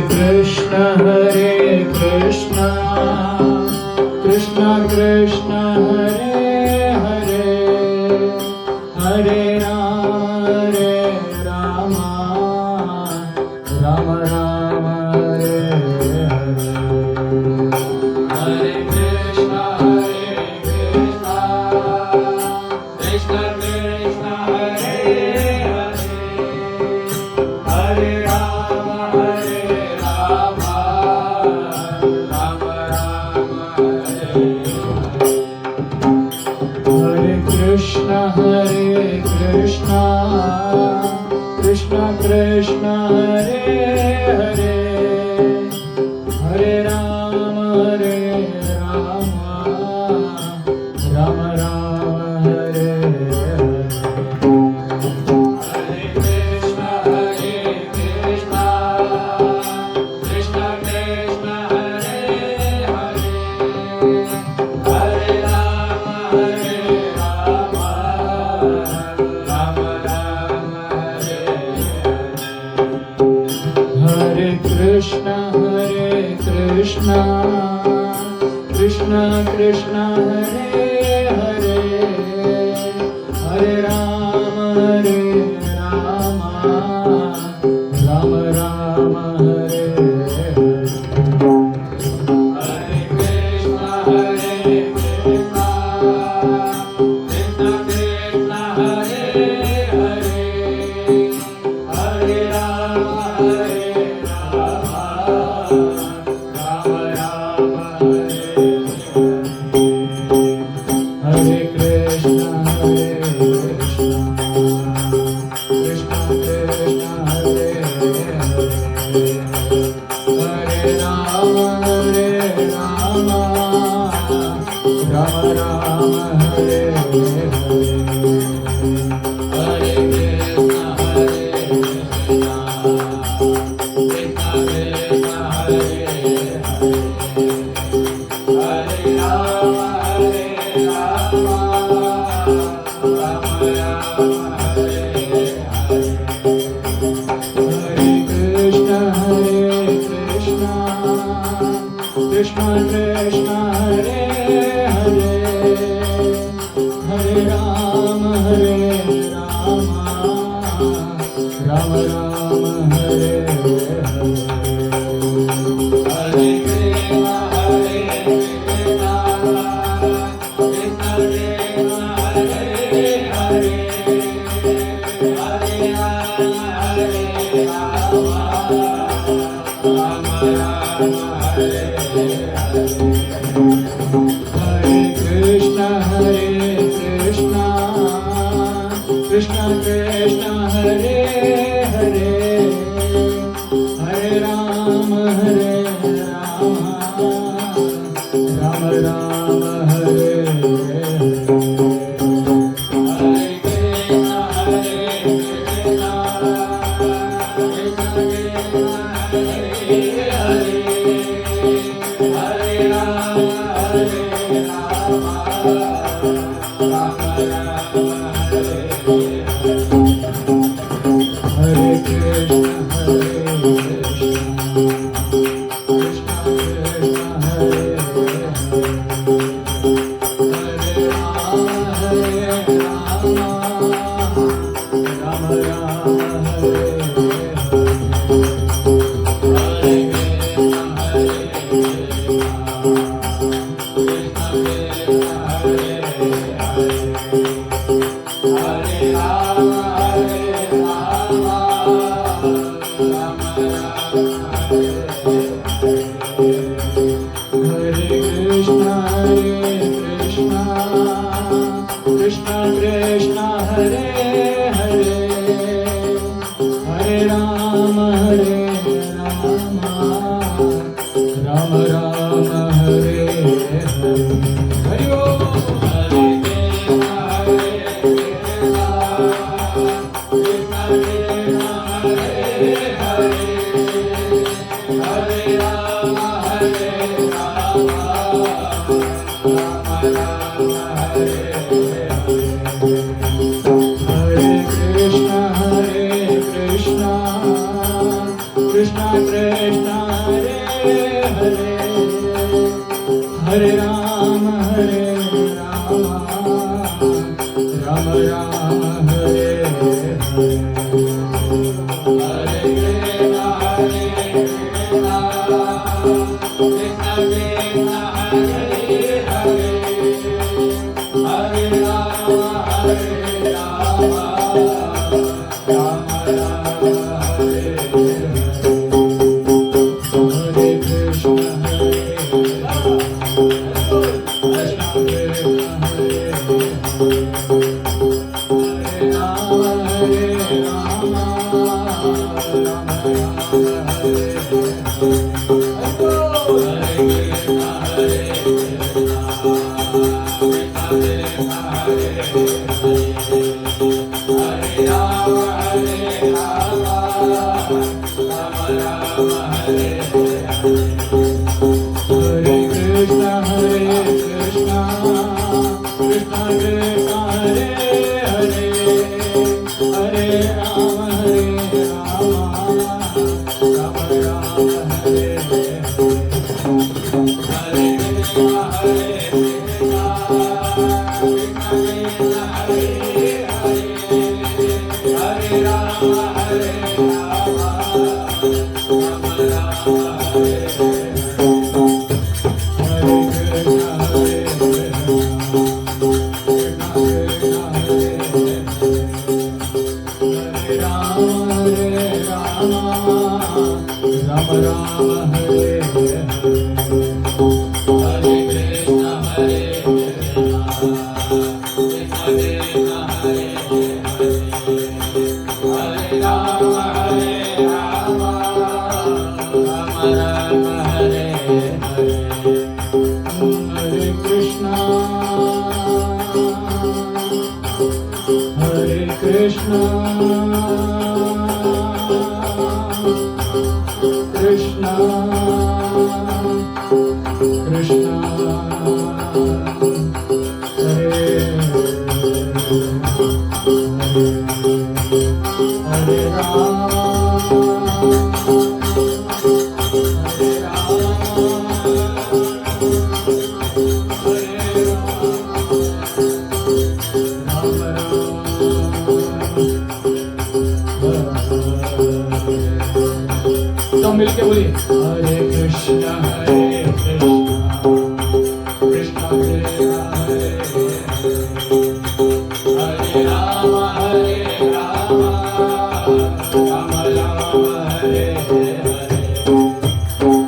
Krishna Krishna Krishna Hare Hare Hare Rama Rama Rama Hare Hare Hare Krishna Krishna Krishna Hare Hare Hare Rama Rama Rama Hare Hare Krishna Krishna Krishna Hare Hare Hare Rama Rama Rama Hare Hare Hare Krishna Krishna Krishna Hare Hare Hare Rama Rama Rama Hare Hare Krishna Krishna Krishna Hare Hare Hare Rama Rama Rama Hare Hare Hare Krishna Krishna Krishna Hare Hare Hare Rama Rama Rama Hare Hare Krishna Krishna Krishna Hare Hare Rama Rama Rama Hare Hare Hare Krishna Krishna Krishna Hare Hare Rama Rama Rama Hare Hare Hare Krishna Krishna Krishna Hare Hare Hare Rama Rama Rama Hare Hare Hare Krishna Krishna Krishna Hare Hare Hare Rama Rama Hare Hare Krishna Krishna Krishna Hare Hare Hare Rama Rama Rama Hare Hare Krishna Krishna Krishna Hare Hare Hare Krishna Hare Hare Hare Rama Rama Rama Hare Hare Hare Krishna Krishna Krishna Hare Hare Hare Rama Rama Rama Hare Hare Hare Krishna मिलके बोलिए हरे Krishna Krishna Krishna Hare Hare Ram Ram Ram Hare Hare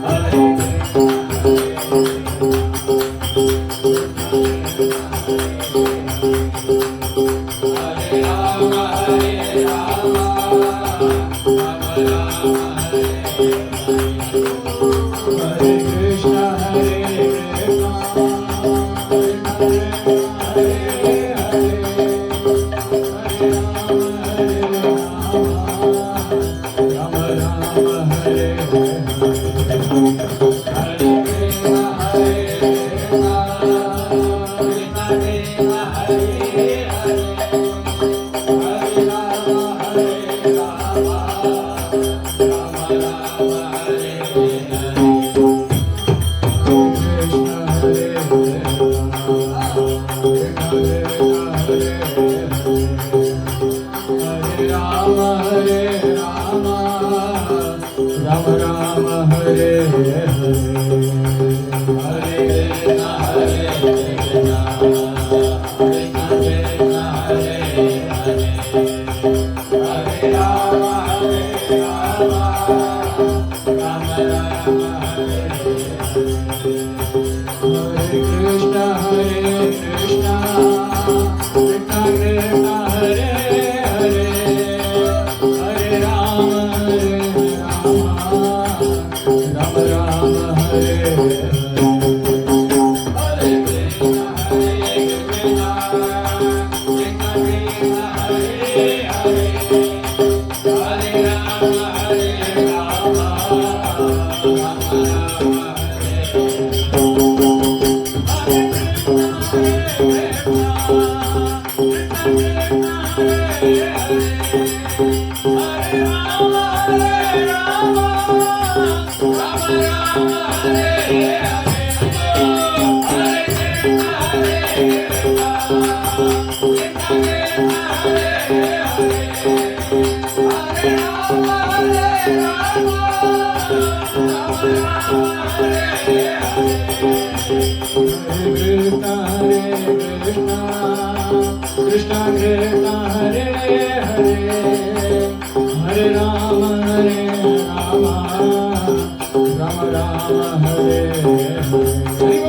Hare Rama Krishna Krishna Hare Hare Hare Ram Ram Ram Hare Hare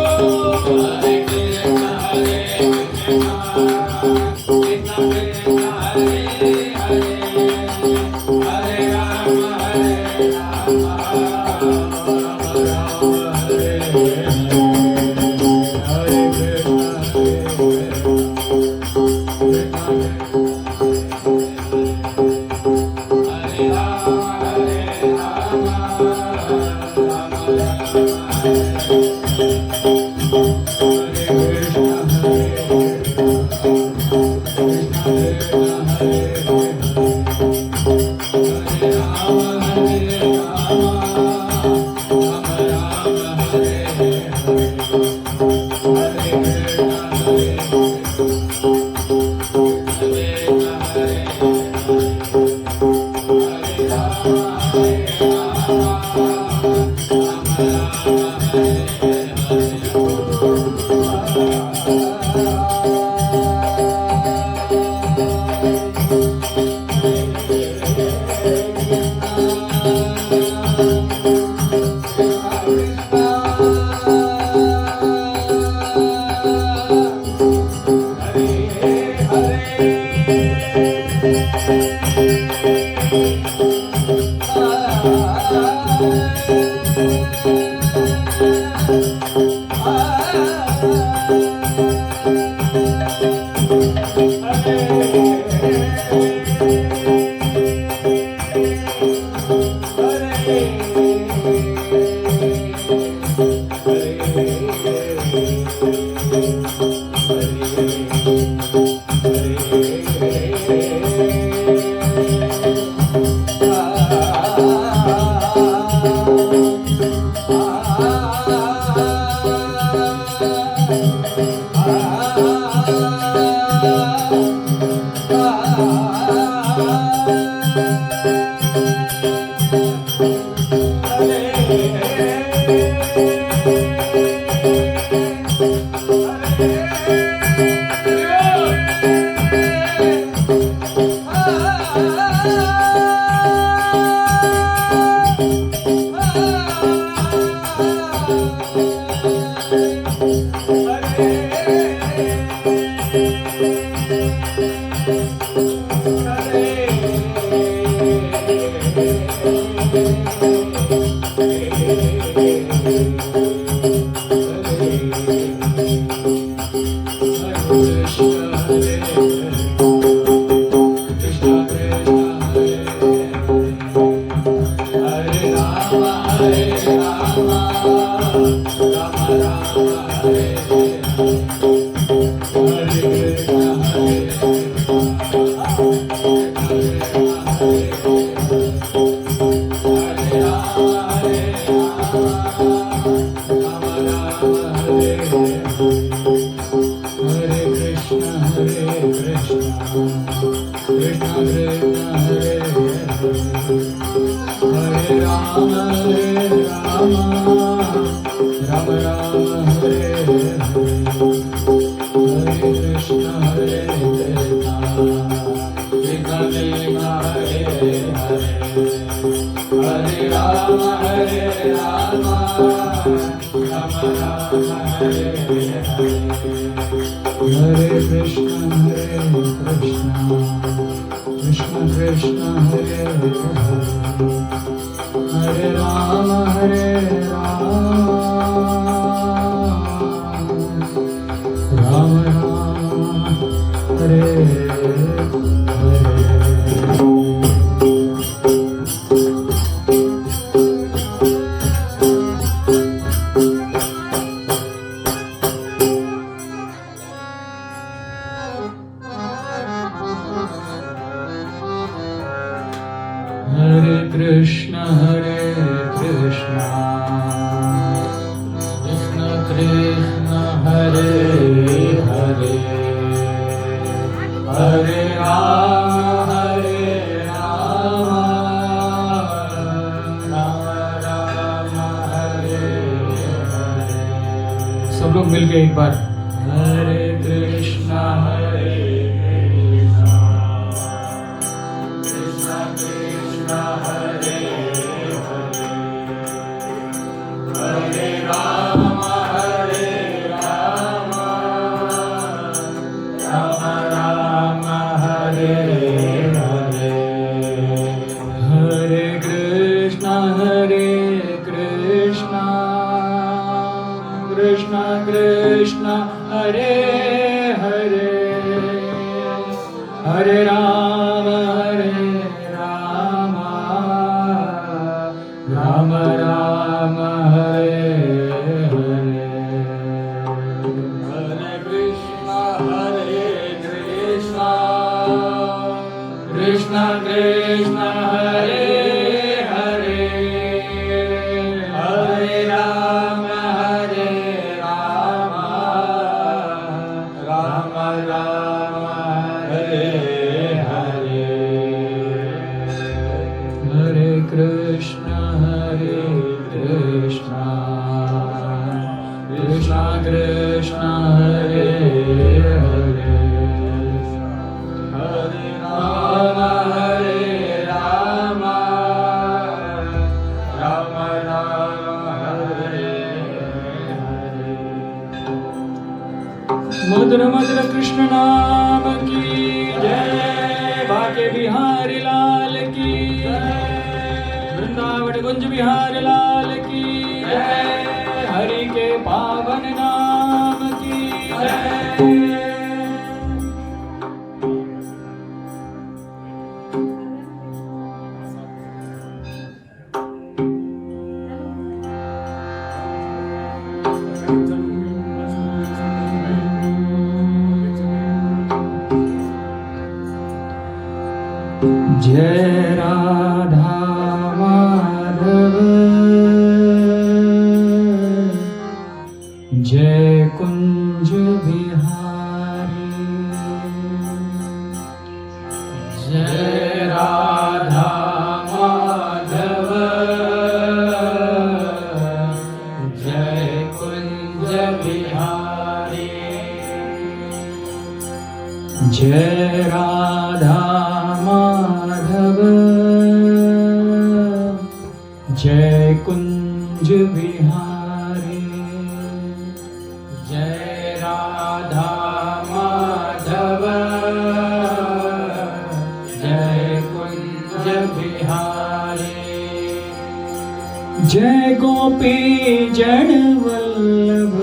Hare Krishna हरे कृष्ण कृष्ण कृष्ण हरे हरे हरे राम हरे सब लोग मिलके एक बार हरे कृष्णा कृष्ण कृष्ण हरे हरे हरे राम राम राम हरे हरे हरे कृष्ण कृष्ण कृष्ण हरे हरे हरे राम राम राम हरे हरे मधुर मधुर कृष्ण नाम की जय बाके बिहारी लाल की वृंदावन कुंज बिहारी लाल की जय हरि के पावन नाम की जय जय राधा माधव जय कुंज बिहारी जय राधा माधव जय कुंज बिहारी जय राधा माधव जय कुंज बिहारी जय राधा माधव जय कुंज बिहारी जय गोपी जन वल्लभ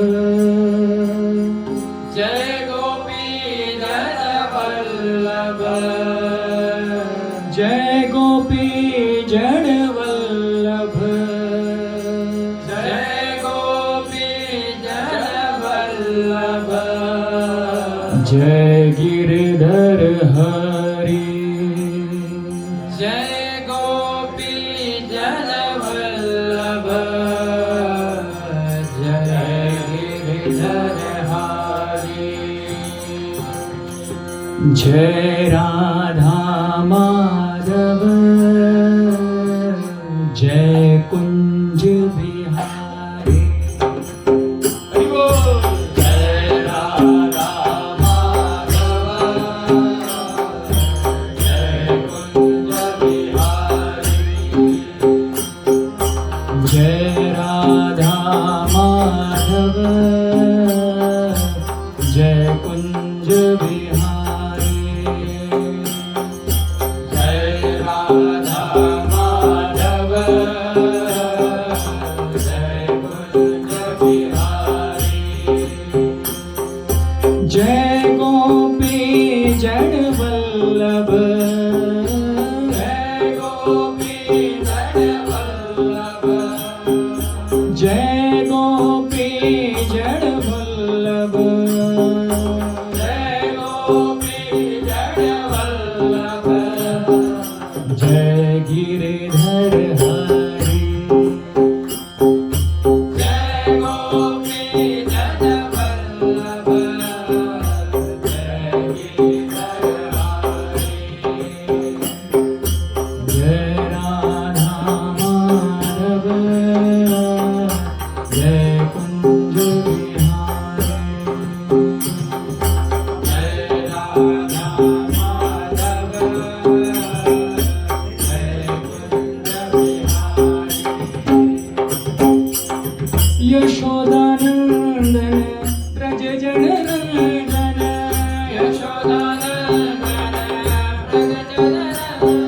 जय गोपी जन वल्लभ जय गोपी जन वल्लभ जय गोपी जन वल्लभ जय गिरधर हरि जय गोपी जन वल्लभ जय गिरधर हरि जय राधा माधव जय कुंज बिहारी हरि बोल जय राधा माधव जय कुंज बिहारी जय राधा माधव जय कुंज बिहारी जय राधा माधव जय कुंज बिहारी जय गोपी जन वल्लभ जय गोपी जन वल्लभ जय गोपी जन वल्लभ जय गोपी जन वल्लभ जय गिरधर हरि जय गोपी जन वल्लभ जय गिरधर हरि जय राधा माधव जय कुंज बिहारी जय राधा माधव जय कुंज बिहारी यशोदानंदन ब्रज जन रंजन यशोदानंदन ब्रज जन रंजन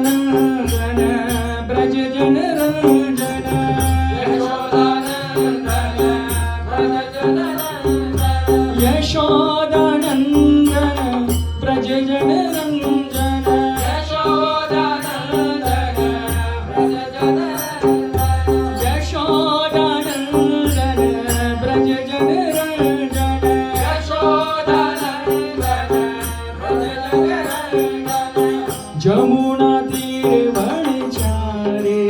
यशोदानंदन ब्रज जन रंजन यशोदानंदन ब्रज जन रंजन यशोदानंदन ब्रज जन रंजन यशोदानंदन ब्रज जन रंजन यशोदानंदन ब्रज जन रंजन जमुना तीर वनचारे,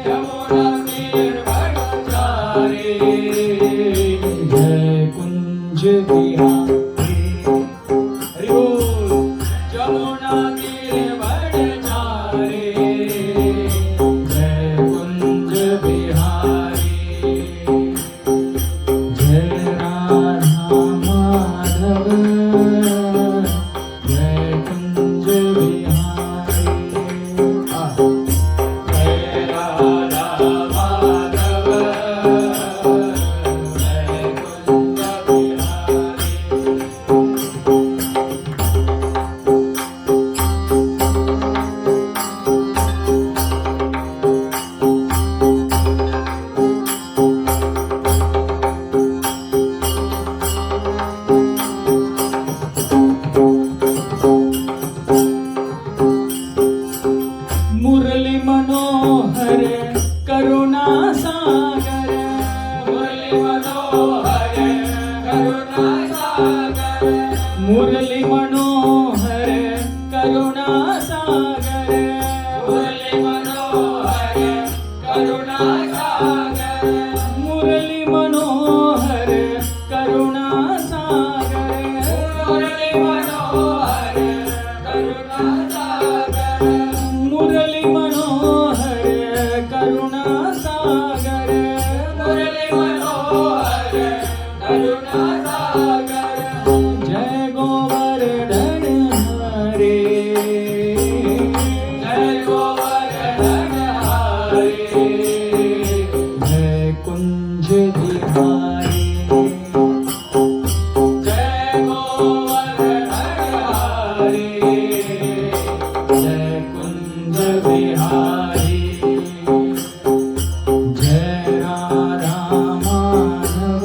जमुना तीर वनचारे, जय कुंज बिहारी। हरि बोल। जमुना तीर वनचारे, जय कुंज बिहारी, जय राधा माधव, जय कुंज बिहारी। जय राधा माधव, जय कुंज बिहारी। मुरली मनोहर करुणा सागर, मुरली मनोहर करुणा सागर, मुरली मनोहर करुणा सागर, मुरली मनोहर करुणा सागर, मुरली मनोहर करुणा सागर, मुरली मनोहर करुणा सागर, मुरली मनोहर करुणा सागर, मुरली मनोहर करुणा सागर। जय गोवर्धन हरे, जय गोवर्धन हरे, जय कुंज बिहारी, जय गोवर्धन हरे, जय कुंज बिहारी, जय राधा माधव,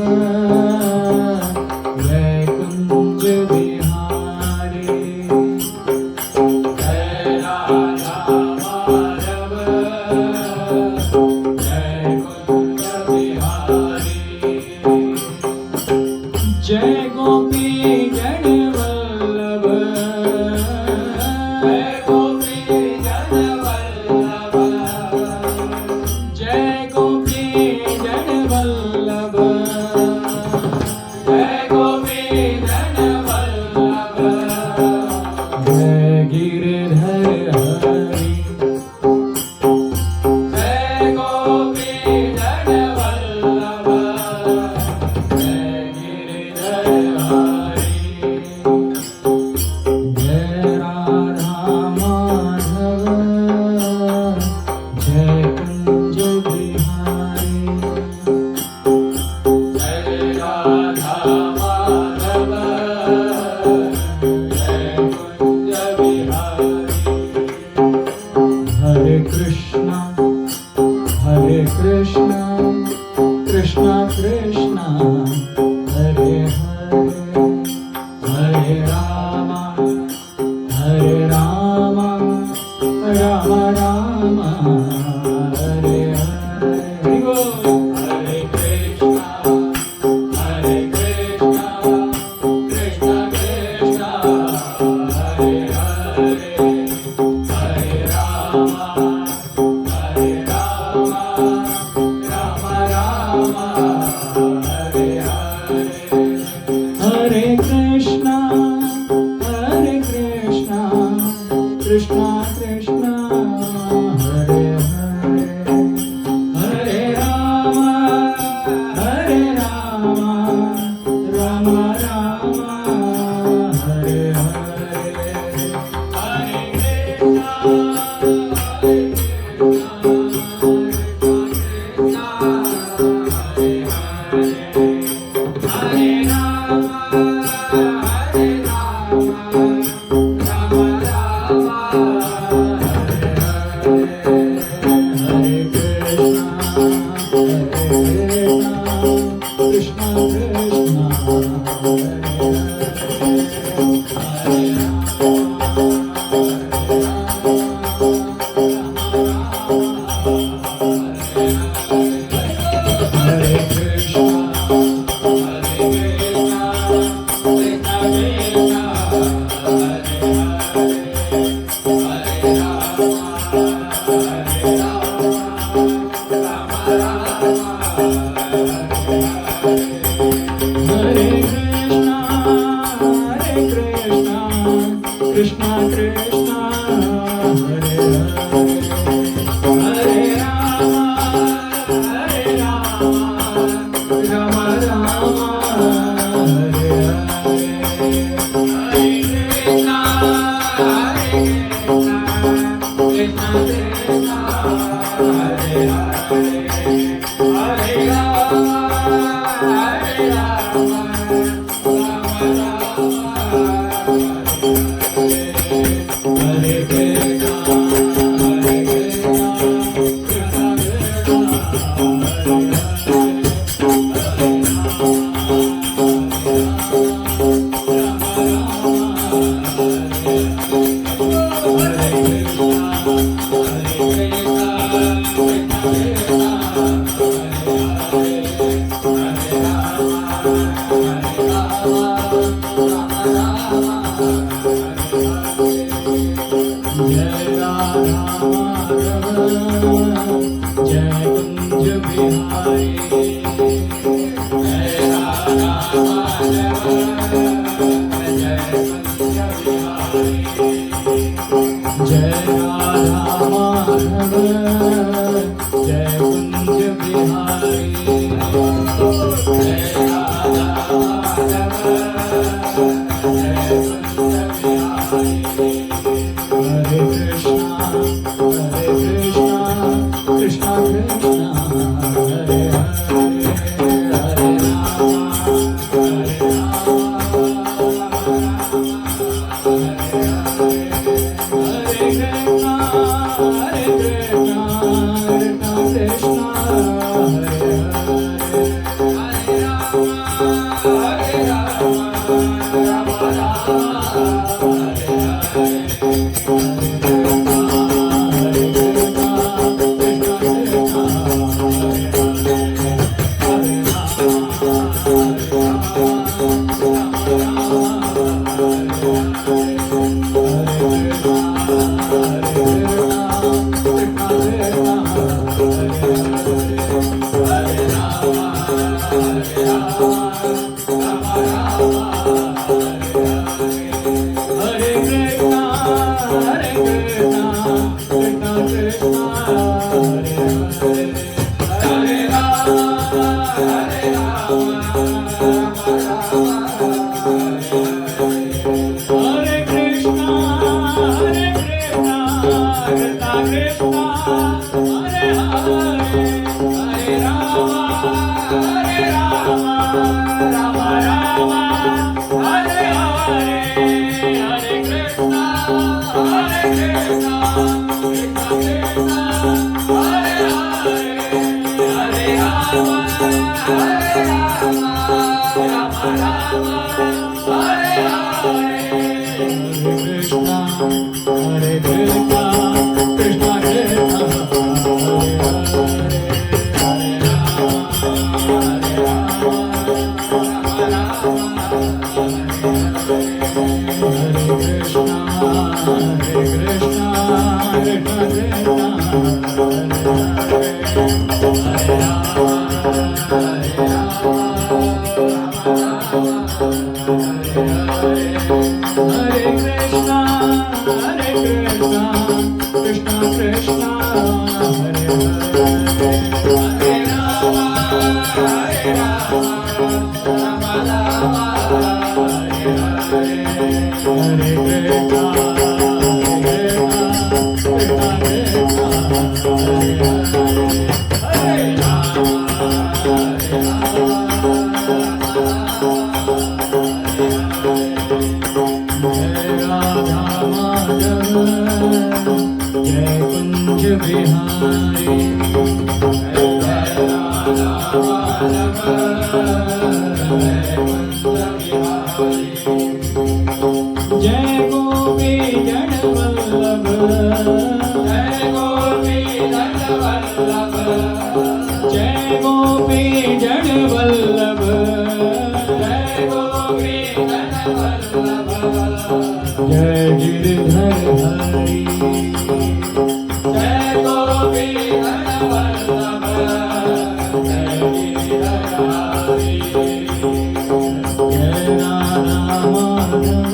जय कुंज बिहारी, जय राधा माधव, जय कुंज बिहारी, जय गोपी जन वल्लभ, जय गोपी जन वल्लभ, जय गोपी जन वल्लभ, जय गोपी जन वल्लभ, जय गिरधर हरि, जय गोपी जन वल्लभ, जय गिरधर हरि, जय राधा माधव, जय कुंज बिहारी, जय राधा माधव, जय कुंज बिहारी। हरे कृष्णा कृष्णा कृष्णा हरे हरे, हरे राम राम राम हरे हरे। हरि बोल। हरे कृष्णा कृष्णा कृष्णा हरे हरे, हरे राम राम राम हरे हरे। हरे कृष्णा कृष्णा कृष्णा हरे हरे, हरे राम राम राम हरे हरे। हरे कृष्णा कृष्णा हरे हरे, हरे राम Hare कृष्ण कृष्ण हरे हरे हरे राम राम राम हरे हरे हरे कृष्ण कृष्ण कृष्ण हरे हरे हरे राम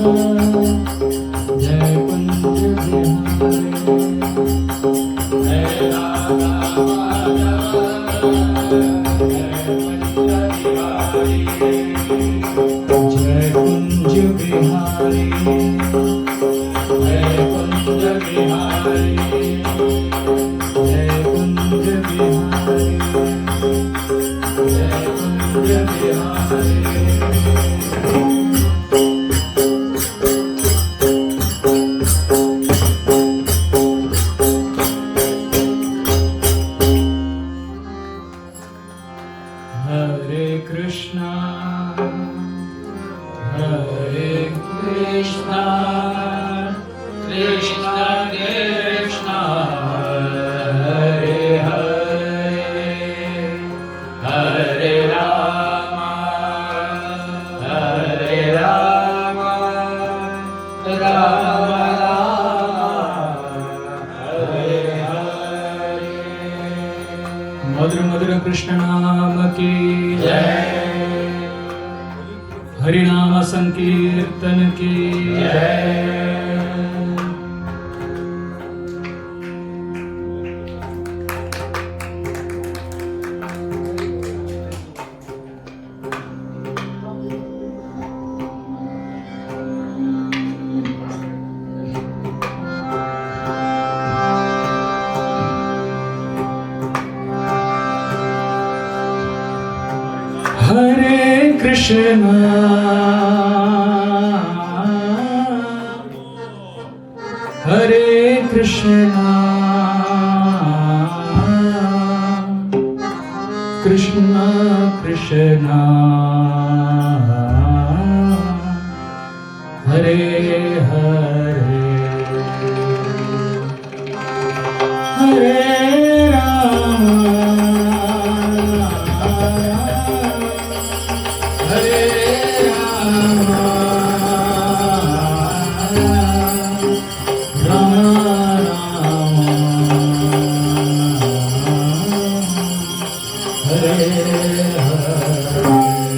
Hare कृष्ण कृष्ण हरे हरे हरे राम राम हरे हरे। मधुर मधुर कृष्ण नाम की जय, हरि नाम संकीर्तन की जय। हरे कृष्ण हरे कृष्ण कृष्ण कृष्ण हरे हरे हरे राम हरे Ram Ram Ram Hare Hare.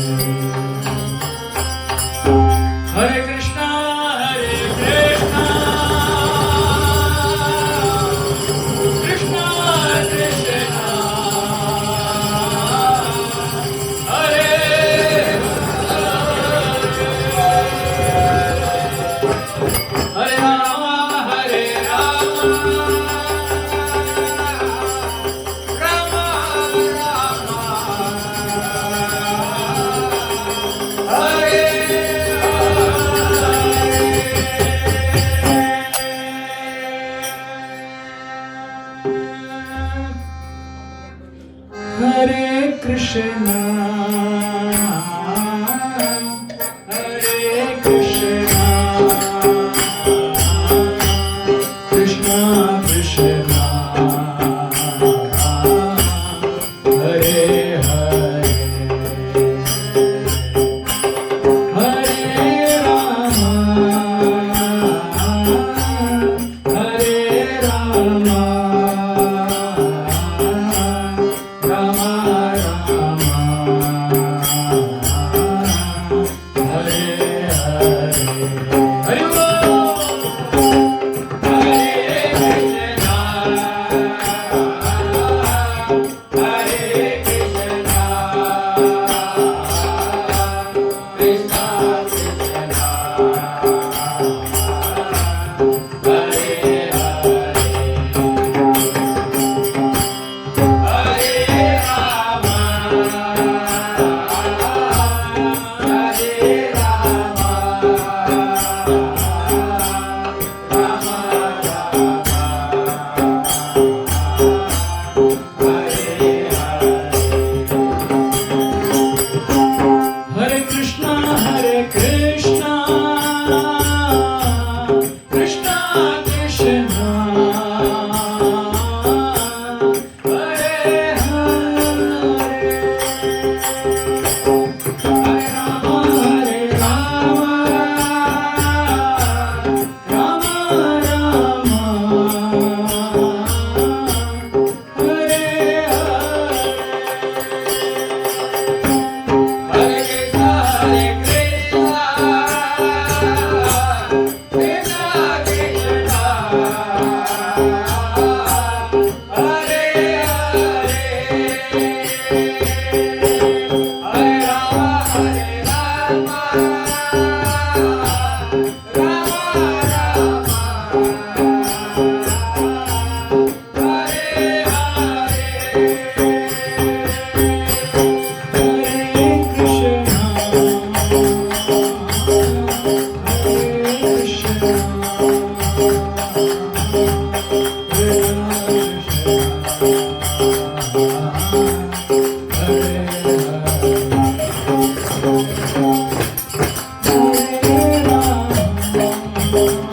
Hare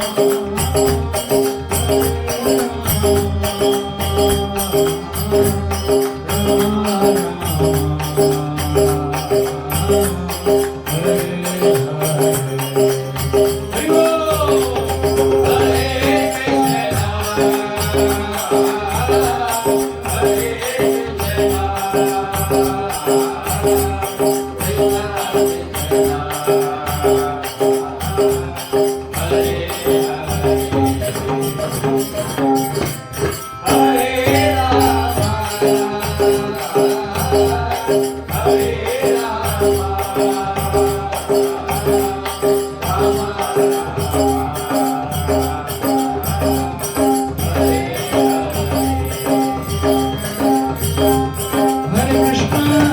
Krishna,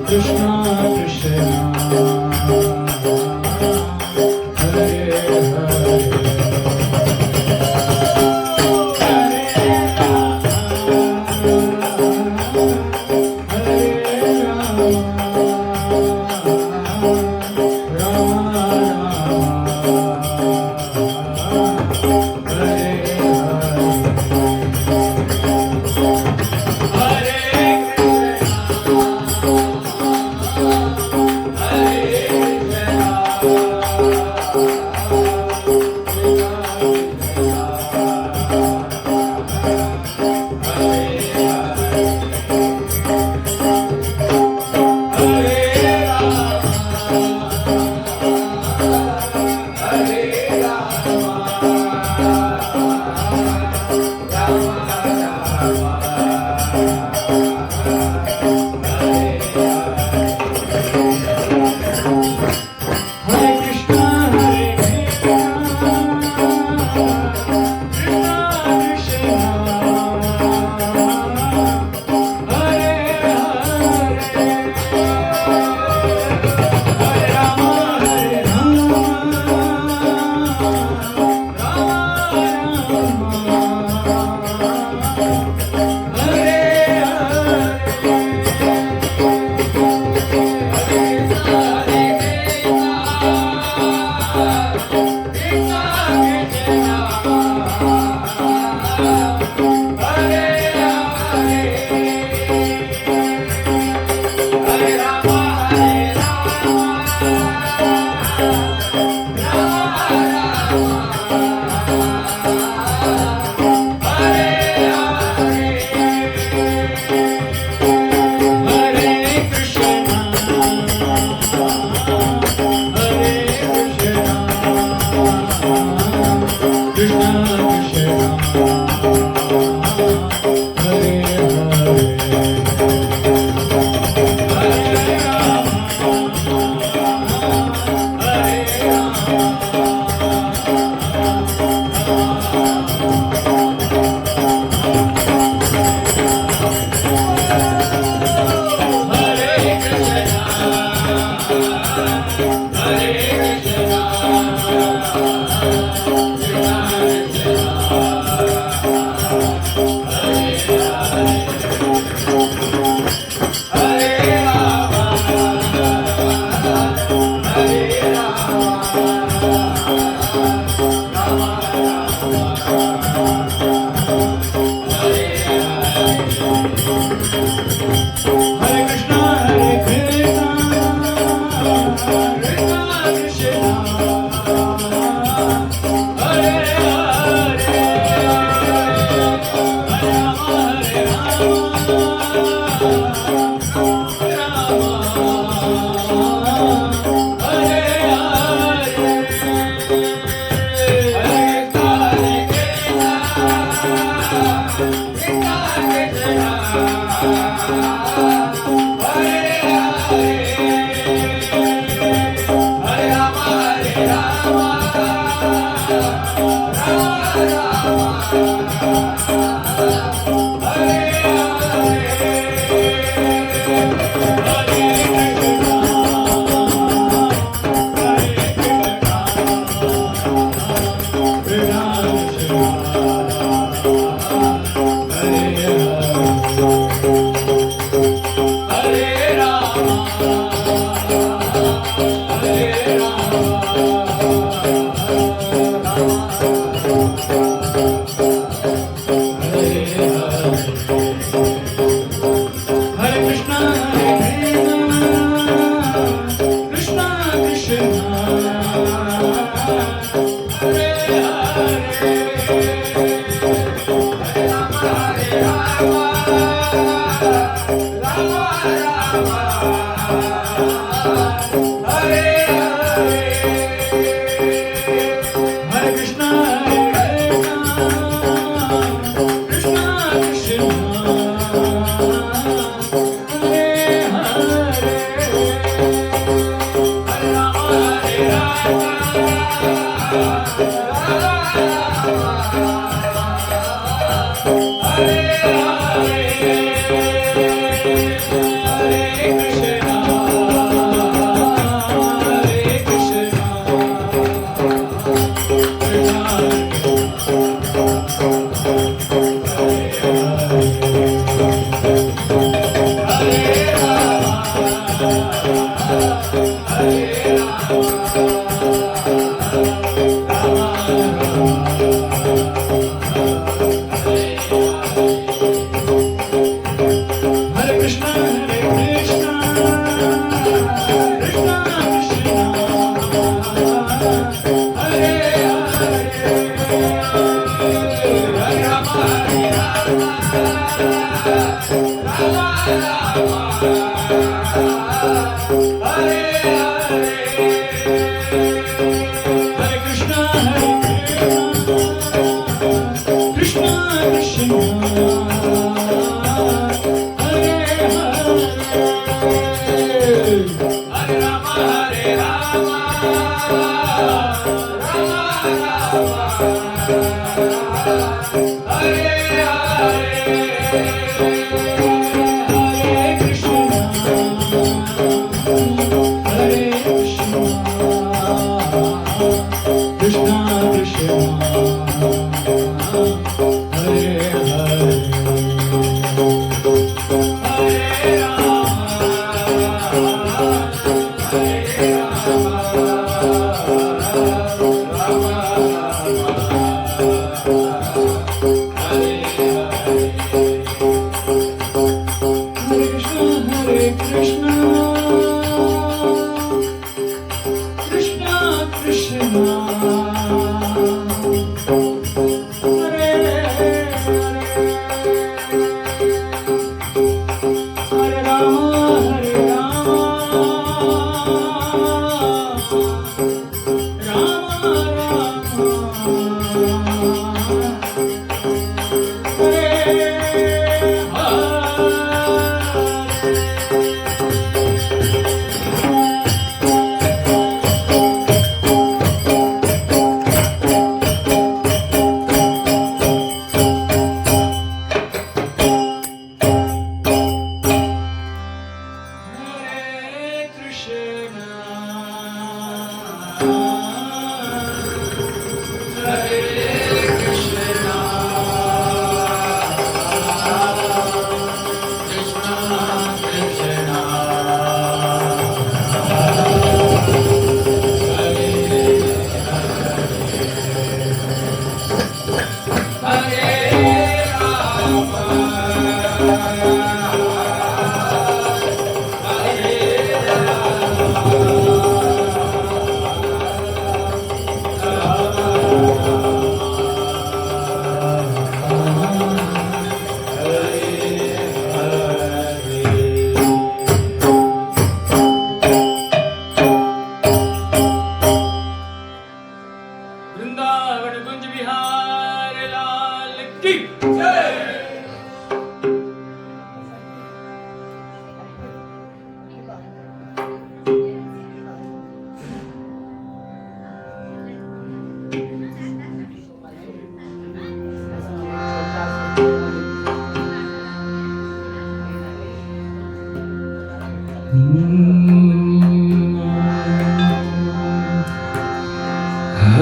Krishna Krishna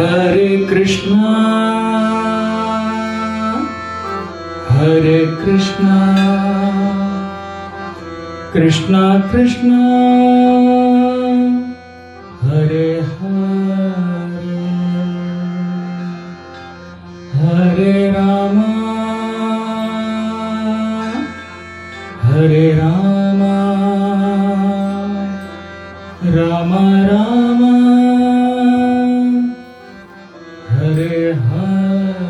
Hare Krishna, Hare Krishna, Krishna Krishna, Hare Hare. Hare Rama, Hare Rama, Rama Rama, Hare Hare.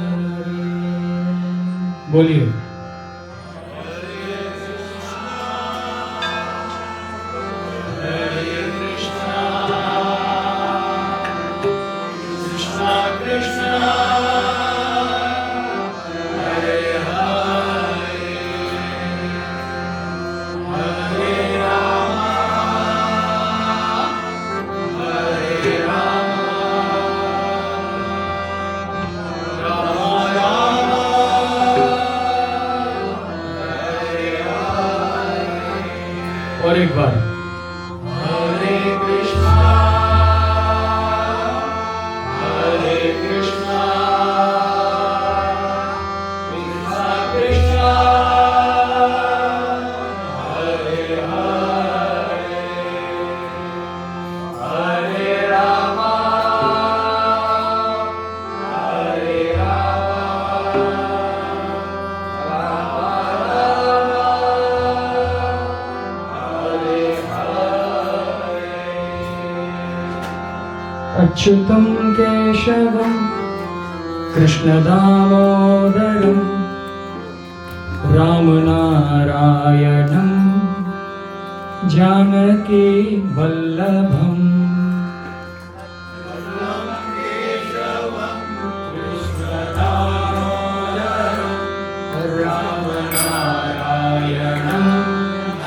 बोलिए और एक बार Hare Krishna, Hare Krishna, Krishna Krishna, Hare Hare, Hare Rama, Hare Rama, Rama Rama, Hare Hare. अच्युतं केशवं कृष्णदामोदरं रामनारायणं जानकी वल्लभम् रामनारायणं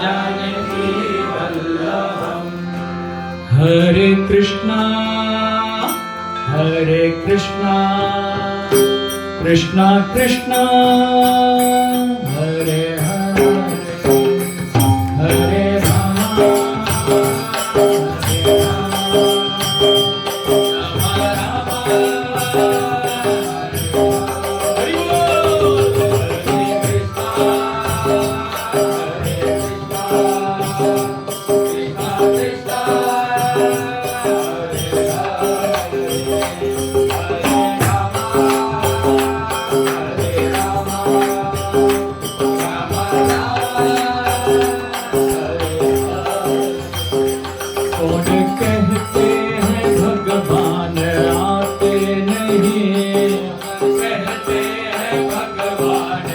जानकी वल्लभम् हरे कृष्णा कृष्णा कृष्णा हरे हरे हरे राम कौन कहते हैं भगवान आते नहीं, कहते हैं भगवान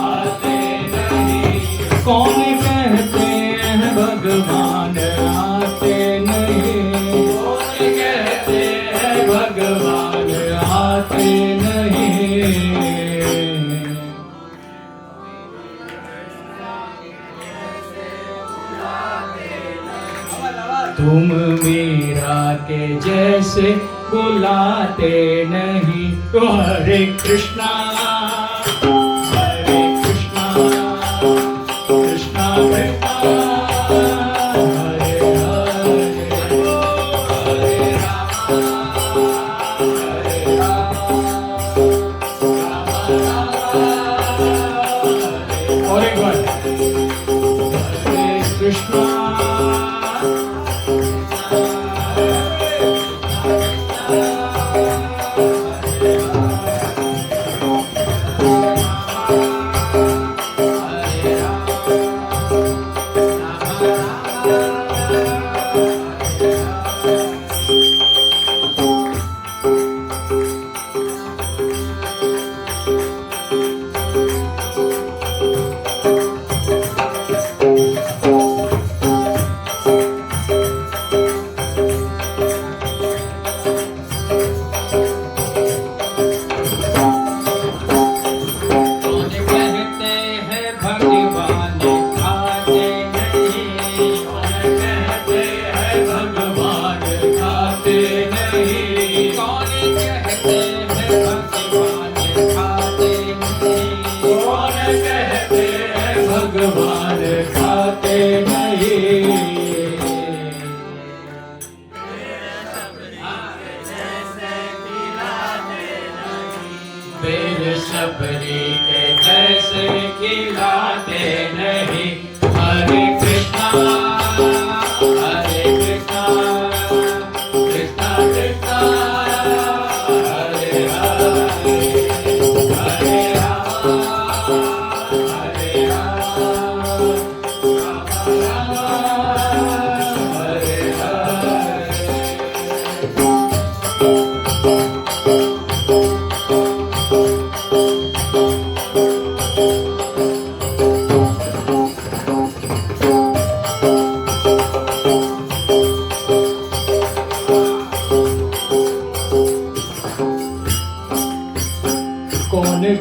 आते नहीं, कौन कहते हैं भगवान आते नहीं, कौन कहते हैं भगवान आते नहीं। तुम मीरा के जैसे बुलाते नहीं। हरे कृष्णा कृष्णा कृष्णा हरे हरे हरे राम हरे राम और एक बार हरे कृष्णा भगवान खाते नहीं। बेल सबरी के जैसे खिलाते नहीं। हरे कृष्णा हरे कृष्णा कृष्णा कृष्णा हरे हरे हरे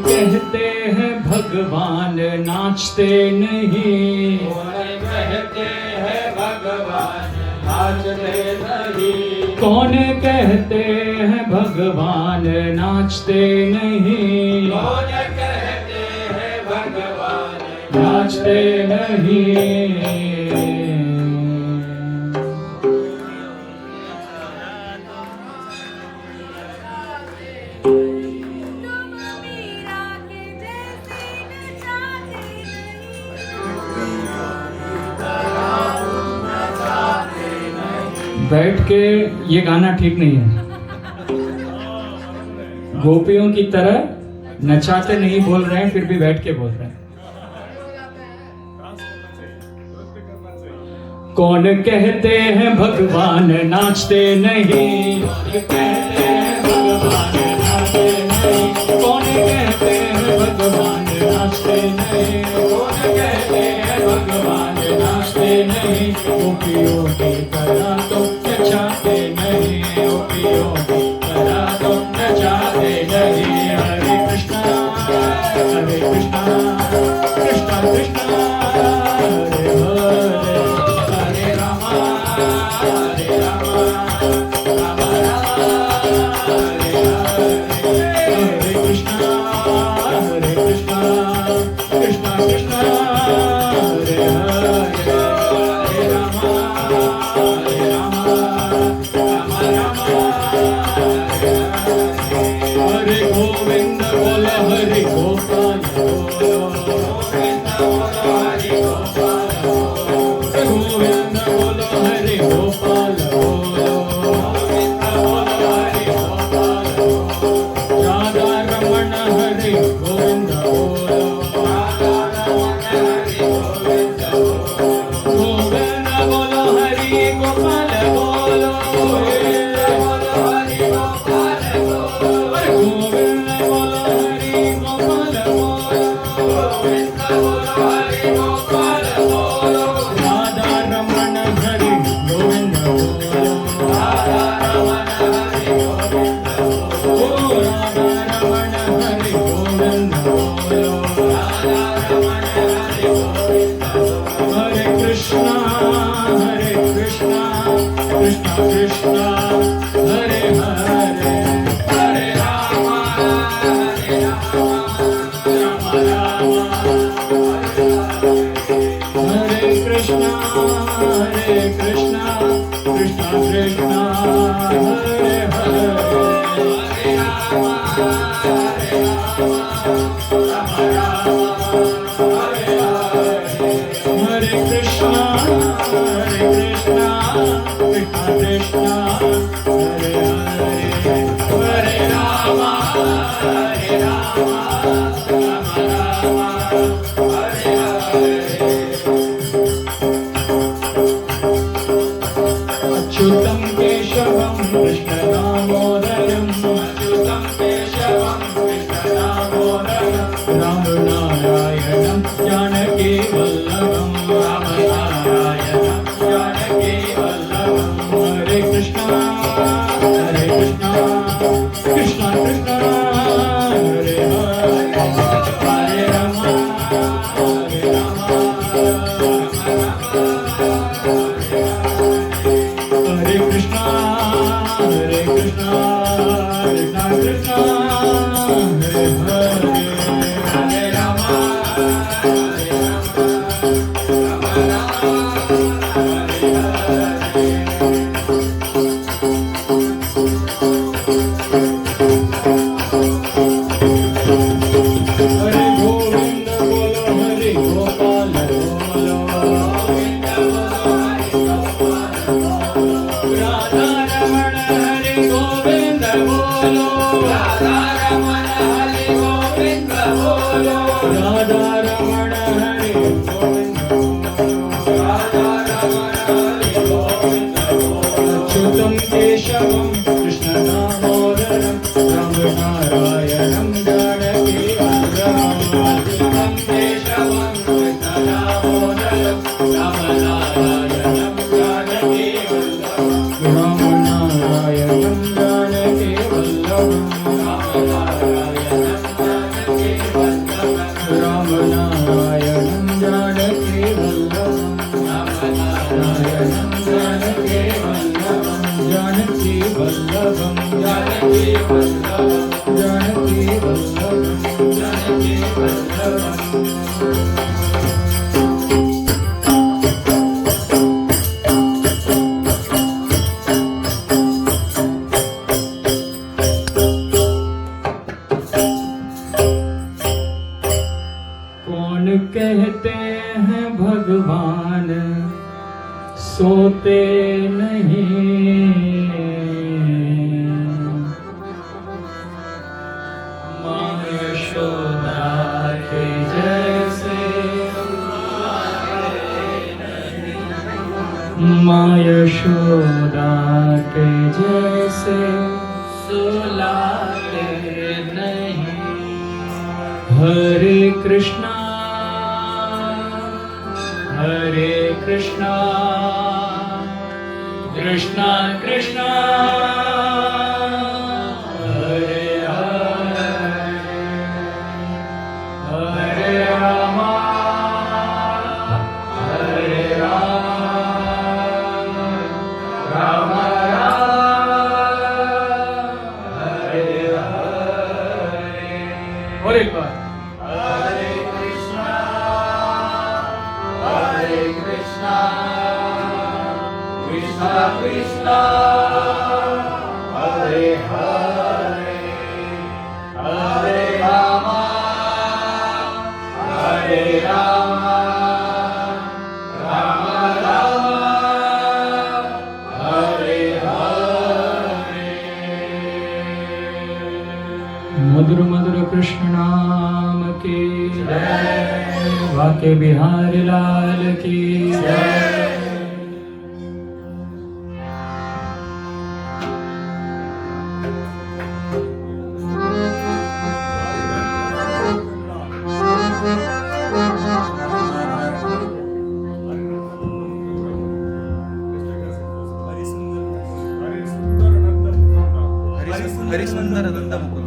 कहते हैं भगवान नाचते नहीं? कौन कहते हैं भगवान नाचते नहीं? कौन कहते हैं भगवान नाचते नहीं? कौन कहते हैं भगवान नाचते नहीं। बैठ के ये गाना ठीक नहीं है। गोपियों की तरह नचाते नहीं बोल रहे हैं, फिर भी बैठ के बोल रहे हैं। कौन कहते हैं भगवान नाचते नहीं? कहते हैं भगवान नाचते नहीं। कौन कहते हैं भगवान नाचते नहीं? कौन कहते हैं भगवान नाचते नहीं? गोपियों की तरह तो नचाते नहीं, गोपियों की तरह तो नचाते नहीं। हरे कृष्णा कृष्णा कृष्णा हरे हरे, हरे रामा हरे रामा, राम राम हरे हरे। हरे कृष्णा कृष्णा कृष्णा हरे हरे, हरे रामा हरे रामा, राम राम हरे हरे। हरे गोविंद बोलो हरि गोपाल बोलो, गोविंद बोलो हरि गोपाल बोलो, गोविंद बोलो हरि गोपाल बोलो, गोविंद बोलो हरि गोपाल बोलो। राधा रमण हरि गोविंद बोलो, राधा रमण हरि गोविंद बोलो, गोविंद बोलो हरि गोपाल बोलो, गोविंद बोलो हरि गोपाल बोलो, गोविंद बोलो हरि गोपाल बोलो, गोविंद बोलो हरि गोपाल बोलो। राधा रमण हरि गोविंद बोलो, राधा रमण हरि गोविंद बोलो, राधा रमण हरि गोविंद बोलो, राधा रमण हरि गोविंद बोलो। हरे कृष्णा कृष्णा कृष्णा हरे हरे, हरे राम हरे राम, राम राम हरे कृष्णा कृष्णा कृष्णा हरे हरे, हरे राम हरे राम, राम राम हरे हरे। हरे कृष्णा कृष्णा कृष्णा हरे हरे, हरे राम हरे राम, राम राम हरे हरे। अच्युतं केशवं कृष्ण दामोदरं, अच्युतं केशवं कृष्ण दामोदरं, राम नारायणं जानकी वल्लभं, राम नारायणं जानकी वल्लभं। हरे कृष्णा कृष्णा कृष्णा हरे हरे, हरे राम हरे राम, हरे कृष्णा कृष्णा कृष्णा हरे हरे, हरे राम हरे राम, राम हरे हरे। हरे गोविंद बोलो हरि गोपाल बोलो, गोविंद बोलो हरि गोपाल बोलो, राधा रमण हरि गोविंद बोलो, राधा रमण हरि गोविंद बोलो, राधा रमण हरि गोविंद बोलो, राधा रमण हरि गोविंद बोलो। अच्युतं केशवं कृष्ण दामोदरं, राम नारायणं जानकी वल्लभं, अच्युतं केशवं कृष्ण दामोदरं, राम नारायणं जानकी वल्लभं, राम नारायणं जानकी वल्लभं, राम नारायणं जानकी वल्लभम् जानकी वल्लभम् जानकी वल्लभम् कौन कहते हैं भगवान सोते नहीं, माँ यशोदा के जैसे, माँ यशोदा के जैसे सुलाते नहीं। हरे कृष्णा हरे कृष्णा कृष्णा कृष्णा हरे हरे हरे राम हरे राम राम राम हरे हरे। और एक बार हरे कृष्णा कृष्णा कृष्णा हरे हरे हरे राम राम राम हरे हरे। मधुर मधुर कृष्ण नाम की जय, वाके बिहारी लाल की जय। हरिसुंदर नंद मुकुंद।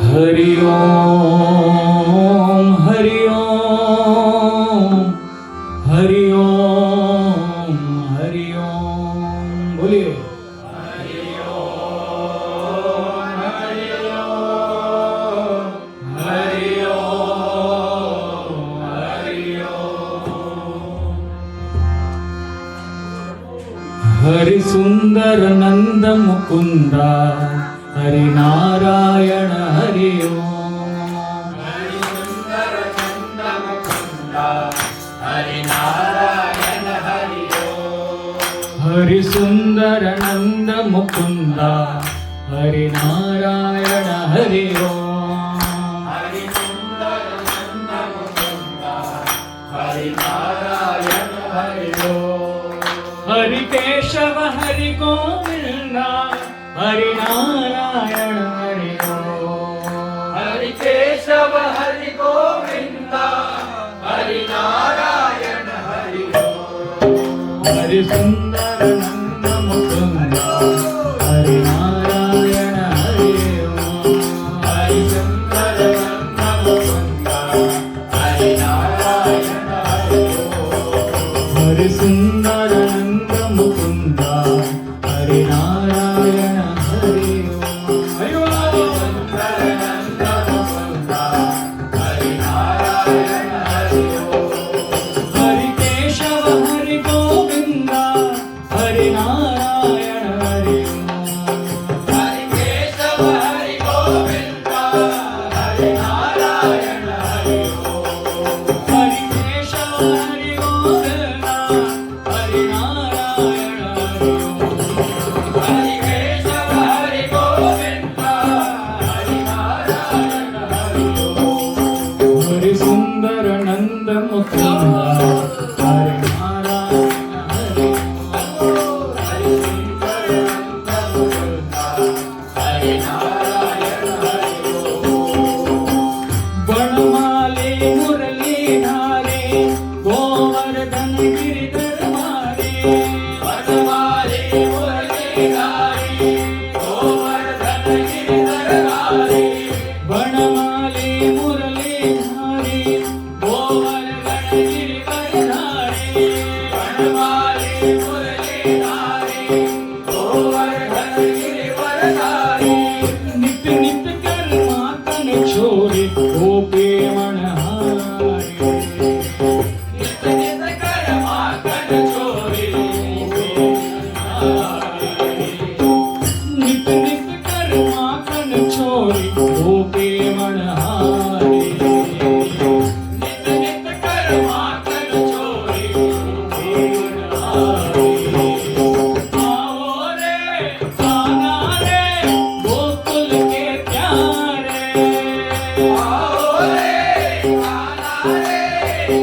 हरि ओम हरि ओम हरि ओम हरि ओम। बोलिए हरि ओम हरि ओम हरि ओम हरि ओम। हरि सुंदर नंद मुकुंदा हरि नारायण हरि ओम। हरि सुंदर नंद मुकुंदा हरि नारायण हरि ओम। हरि सुंदर नंद मुकुंदा हरि नारायण हरि ओम। हरि सुंदर नंद मुकुंदा हरि नारायण हरि ओम। हरि केशव हरि गोविंदा हरि नारायण हरि ओम। हरि केशव हरि गोविंदा हरि नारायण हरि ओम। हरि सुंदर नंद मुकुंदा हरि नारायण हरि ओम। हरि सुंदर नंद मुकुंदा हरि नारायण हरि ओम। हरि सुंदर नंद मुकुंदा हरि नारायण हरि ओम। हरि ओम। सुंदर नंद मुकुंदा हरि नारायण हरि ओम। हरि केशव हरि गोविंदा हरि नारायण हरि ओम। हरि केशव हरि गोविंदा हरि नारायण हरि ओम। हरि केशव हरि गोविंदा हरि नारायण हरि ओम। गिरिधारी गोवर्धन गिरिधरधारी वनमाली मुरलीधारी गोवर्धन गिरिधरधारी वनमाली मुरलीधारी गोवर्धन गिरिवरधारी नित नित कर मातन छोरी गोपी मनहारी नित नित कर माखन चोरी नित नित कर माखन छोरी गोपी मनहारी नित नित कर माखन चोरी आओ रे आना रे गोकुल के प्यारे आओ रे आना रे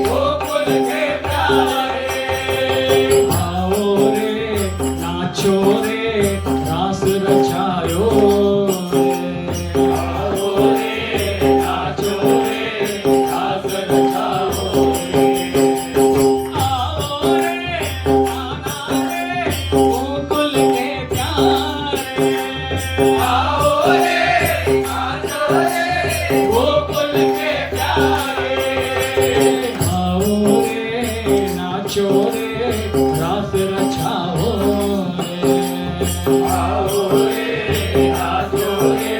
गोकुल के प्यारे आओ रे नाचो रे रास रचायो आओ रे नाचो रे रास रचाओ रे आओ रे आना रे गोकुल के प्यारे आओ रे नाचो रे गोकुल के प्यारे आओ रे नाचो रे रास रचाओ आओ रे नाचो रे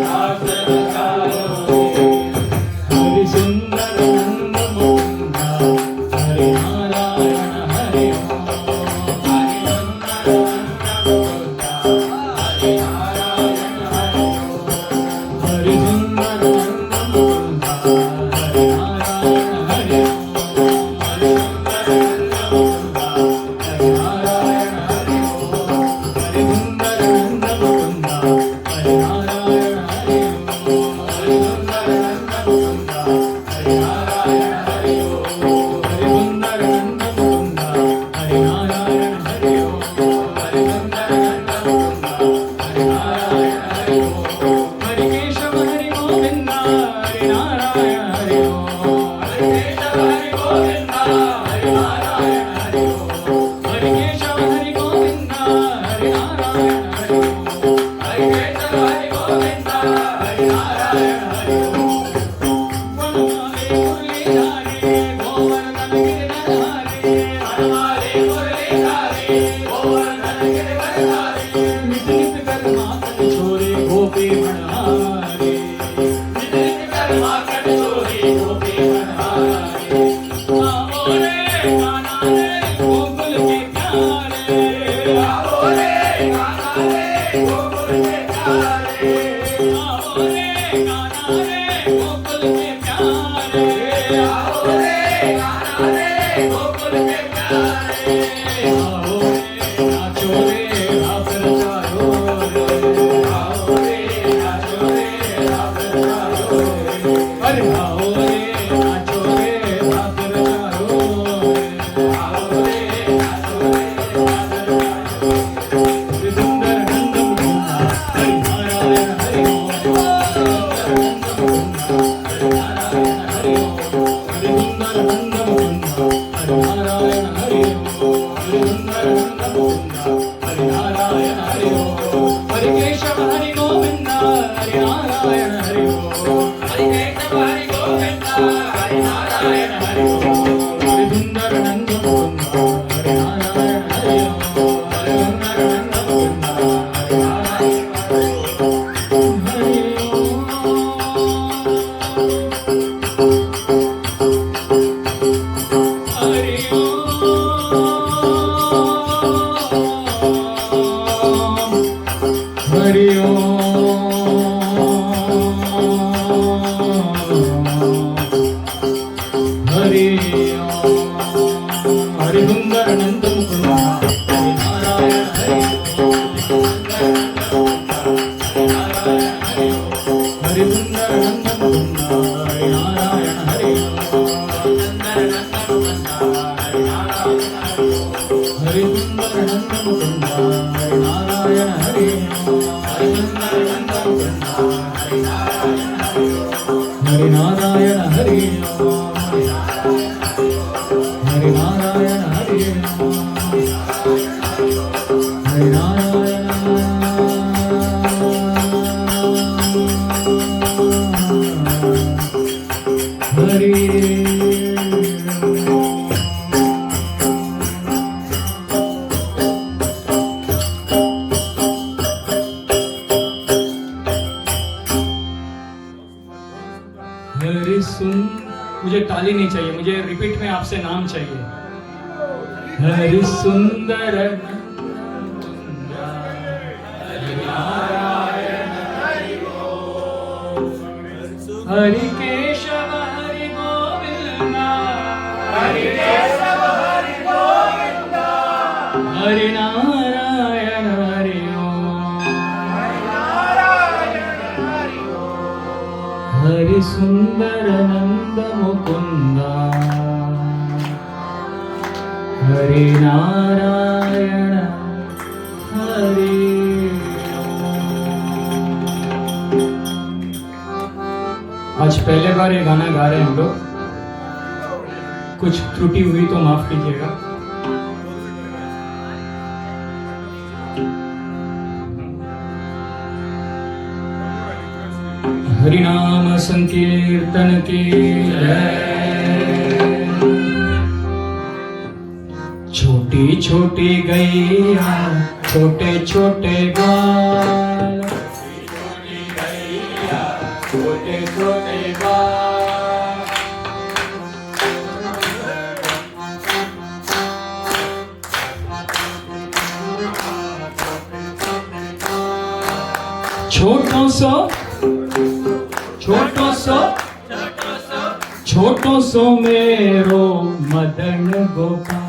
रास रचाओ हरि सुंदर नंद मुकुंदा हरि नारायण हरि हरि सुंदर नंद मुकुंदा हरि नारायण हरि हरि नारायण हरि हरि सुंदर नंद मुकुंदा हरि नारायण हरि हरि सुंदर नंद मुकुंदा हरि नारायण हरि हरि सुंदर नंद मुकुंदा हरि नारायण हरि हरि सुंदर नंद मुकुंदा हरि नारायण हरि हरि केशव हरि गोविंद हरि नारायण हरि हरे केशव हरि गोविंद हरि नारायण हरि हरि केशव हरि गोविंद हरि नारायण हरि हरे केशव हरि गोविंद हरि नारायण हरि वनमाली मुरलीधारी गोवर्धन गिरिधरधारी वनमाली मुरलीधारी गोवर्धन गिरिवरधारी नित नित कर मातन छोरी गोपी मनहारी नित नित कर माखन चोरी गोपी बनहारी आओ रे गाना रे गोकुल के प्यारे आओ रे गाना रे गोकुल के प्यारे आओ रे गाना रे गोकुल के प्यारे आओ रे गाना रे गोकुल के प्यारे आओ रे नाचो रे रास रचायो आओ रे नाचो रे रास रचाओ रे अरे आओ रे नाचो रे रास रचायो आओ रे नाचो रे रास रचाओ हरि सुंदर नंद मुकुंदा हरि नारायण हरि हरि सुंदर नंद मुकुंदा हरि नारायण हरि हरि सुंदर नंद मुकुंदा हरि नारायण हरि हरि केशव हरि गोविंद हरि नारायण हरि हरे केशव हरि गोविंद हरि नारायण हरि हरि सुंदर नंद मुकुंदा हरि नारायण हरि हरि सुंदर नंद मुकुंदा हरि नारायण हरि हरि हरि हरि सुंदर नंद मुकुंदा हरि नारायण हरि हरि सुंदर नंद मुकुंदा हरि नारायण हरि हरि सुंदर नंद मुकुंदा हरि नारायण हरि हरि नारायण हरि हरि नारायण हरि हरि नारायण मुझे ताली नहीं चाहिए, मुझे रिपीट में आपसे नाम चाहिए। हरि सुंदर हरि केशव हरि गोविंद हरि केशव हरि गोविंद हरि नारायण हरि ओम हरि नारायण हरि हरि सुंदर नंद मुकुंद हरि नारायण हरि ओम। आज पहले बार ये गाना गा रहे हैं हम लोग, कुछ त्रुटि हुई तो माफ कीजिएगा। हरि नाम संकीर्तन की जय। छोटी छोटी गैया छोटे छोटे ग्वाल, छोटी गैया छोटे छोटे बाल छोटो सो छोटो सो छोटो सो मेरो मदन गोपाल।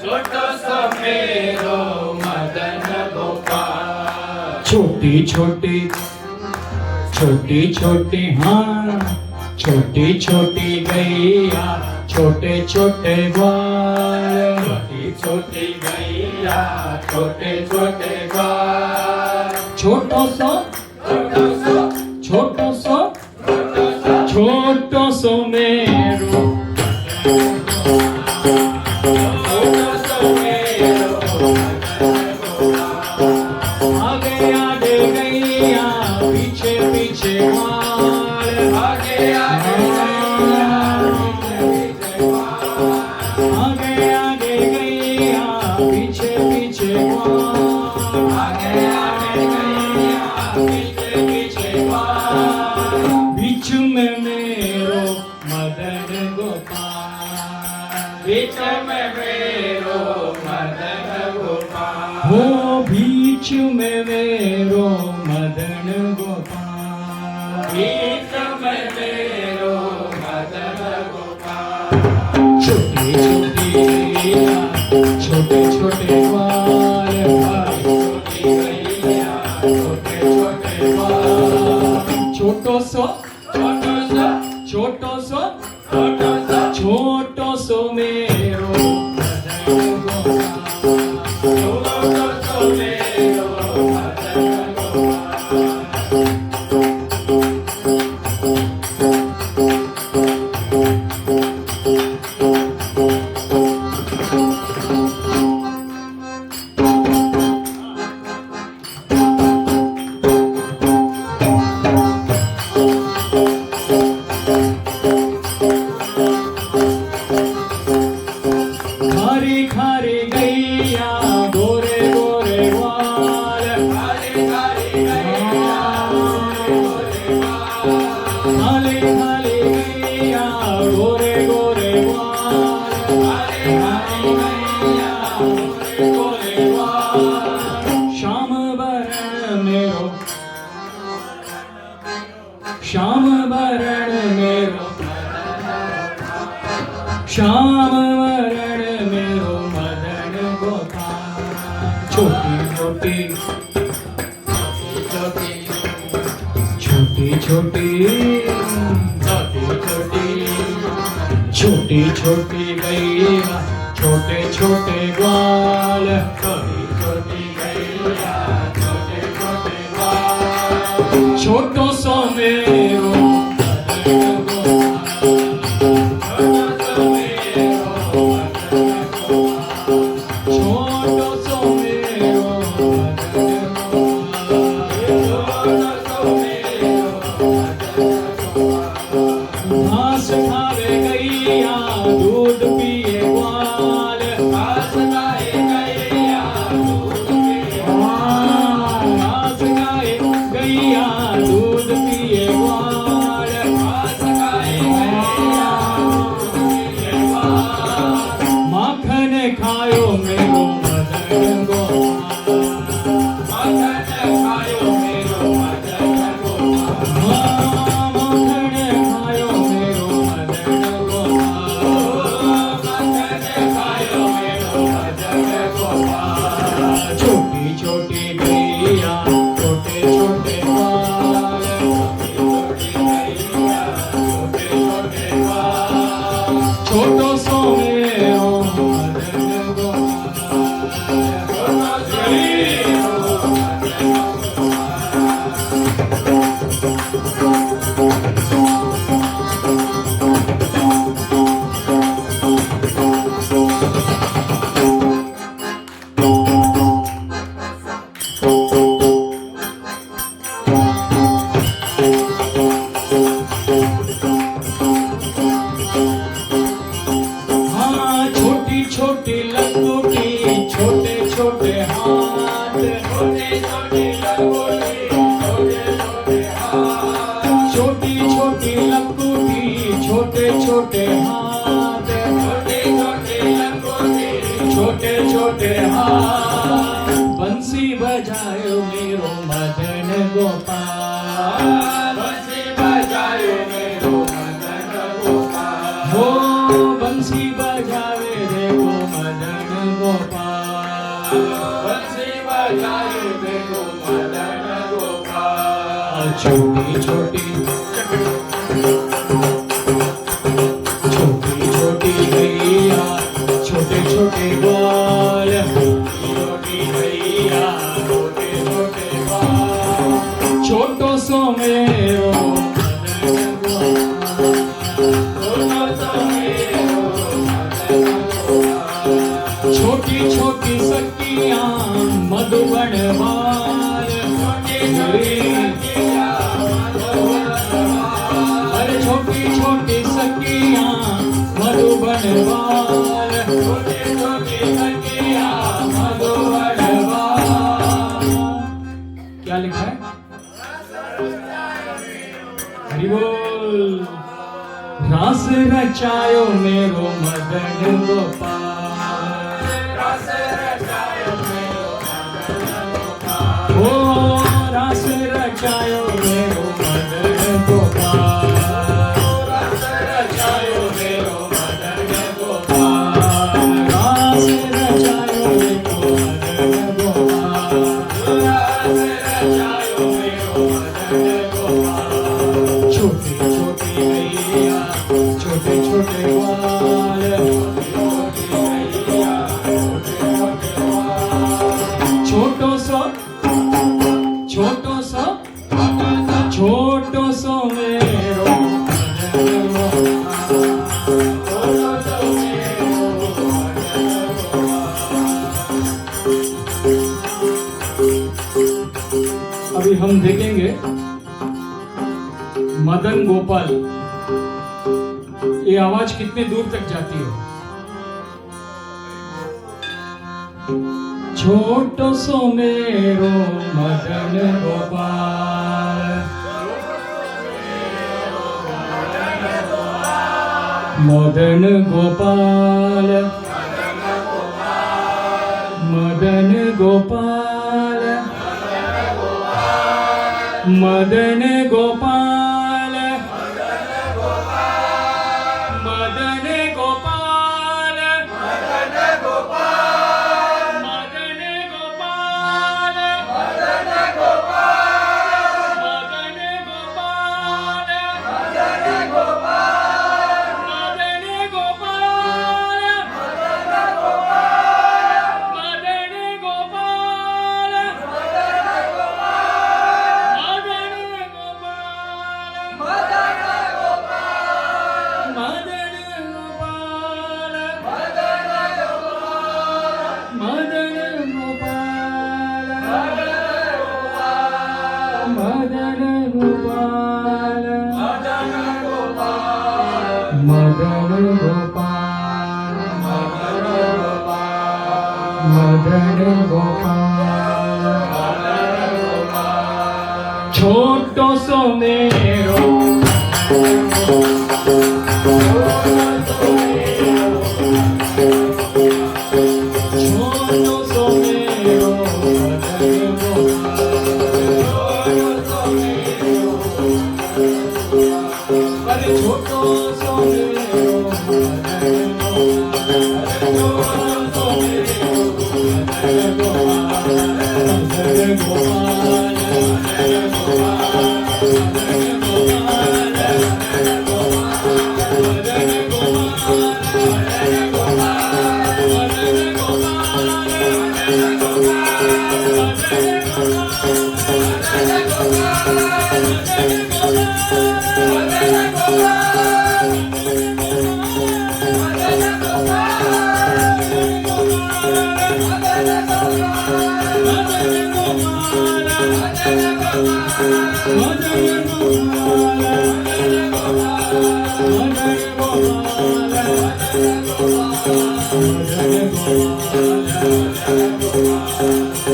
छोटो सो मेरो मदन गोपाल छोटी छोटी छोटी छोटी हाँ छोटी छोटी गैया छोटे छोटे ग्वाल। छोटी छोटी गैया छोटे छोटे बाल छोटो सो छोटो सो छोटो सो छोटो सो छोटो सो मेरो छोटो सो मेरो आगे आगे गैया पीछे पीछे ग्वाल। आगे आगे गैया आगे आगे गैया पीछे पीछे ग्वाल। आगे आगे गैया पीछे पीछे बाल बीच में मेरो मदन गोपाल। बीच में मेरो मदन गोपाल हो बीच में मेरो मदन गोपाल। बीच में मेरो मदन गोपाल छोटी छोटी गैया छोटे छोटे ग्वाल। छोटी गैया छोटे छोटे बाल छोटो सो छोटो सो छोटो सो छोटो सो छोटो सो मेरो मदन गोपाल। छोटो सो मेरो मदन गोपाल खारी खारी गैया गोरे गोरे ग्वाल। हरे हरे गैया गोरे बाल खाली खाली गैया गोरे गोरे ग्वाल। हरे हरे गैया गोरे गोरे बाल श्याम वरण मेरो श्याम वरण मेरो श्याम वरण मेरो मदन गोपाल। छोटी छोटी छोटी छोटी छोटी छोटी छोटी छोटी गैया छोटे छोटे ग्वाल। छोटी छोटी गैया छोटे छोटे बाल छोटो सो मेरो मदन गोपाल। छोटो सो मेरो मदन गोपाल छोटो सो मेरो मदन गोपाल। छोटो सो मेरो मदन गोपाल घास खावे गैया दूध पिए ग्वाल। घास खाए गैया दूध पिए घास खाए गैया दूध पिए ग्वाल। घास खाए गैया खायो मेरो मदन गोपाल मखन खायो मेरो मदन गोपाल खायो मेरो मदन गोपाल छोटी छोटी गैया छोटे छोटे बाल छोटो सो मेरो मदन हाँ छोटी छोटी लंगोटी छोटे छोटे हाथ छोटे छोटे लंगोटी छोटे छोटे हाथ छोटी छोटी लंगोटी छोटे छोटे हाथ छोटे छोटे लंगोटी छोटे छोटे हाथ बंसी बजायो मेरो मदन गोपाल बंसी बजायो मेरो मदन गोपाल हो बंसी बजावे देखो मदन गोपाल बंसी बजायो मेरो मदन गोपाल छोटी छोटी छोटी छोटी गैया छोटे छोटे बाल छोटी गैया छोटे छोटे बाल छोटो सो मेरो मदन गोपाल छोटो सो मेरो मदन गोपाल छोटी छोटी सखियां मधुबन बाल छोटी छोटी सखिया अरे छोटी छोटी सखियां मधुबन बाल छोटी छोटी सखिया मधुबन बाल क्या लिखा है हरि बोल रास रचायो मेरो मदन गोपाल रस रचायो मेरो मदन गोपाल ओ रास रचायो मेरो मदन गोपाल रस रचायो मेरो मदन गोपाल रास रचायो मेरो मदन गोपाल रस रचायो मेरो मदन गोपाल छोटी छोटी गैया छोटे छोटे बाल छोटी गैया छोटे छोटे बाल छोटो सो छोटो सो मेरो मदन गोपाल अभी हम देखेंगे मदन गोपाल ये आवाज कितने दूर तक जाती है छोटो सो मेरो मदन गोपाल मदन गोपाल मदन गोपाल मदन गोपाल मदन गोपाल मदन गोपाल मदन गोपाल मदन गोपाल मदन गोपाल मदन गोपाल मदन गोपाल मदन गोपाल मदन गोपाल मदन गोपाल मदन गोपाल मदन गोपाल छोटो सो मेरो छोटो सो मेरो मदन गोपाल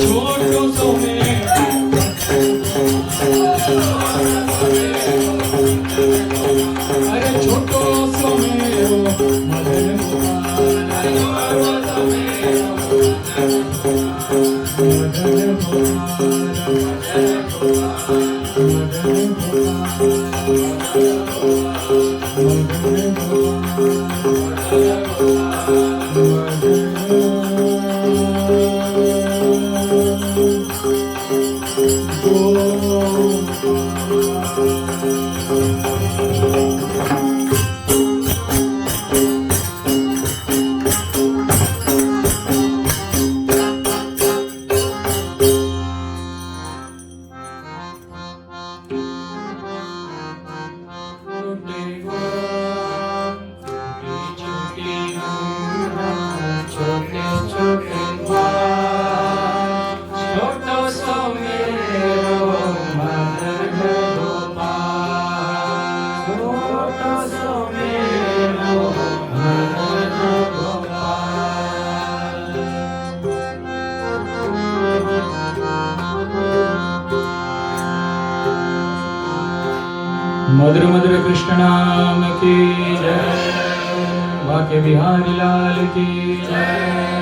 छोटो सो अरे छोटो सो मेरो मदन मधुर मधुर कृष्ण नाम की जय, बाके बिहारी लाल की जय।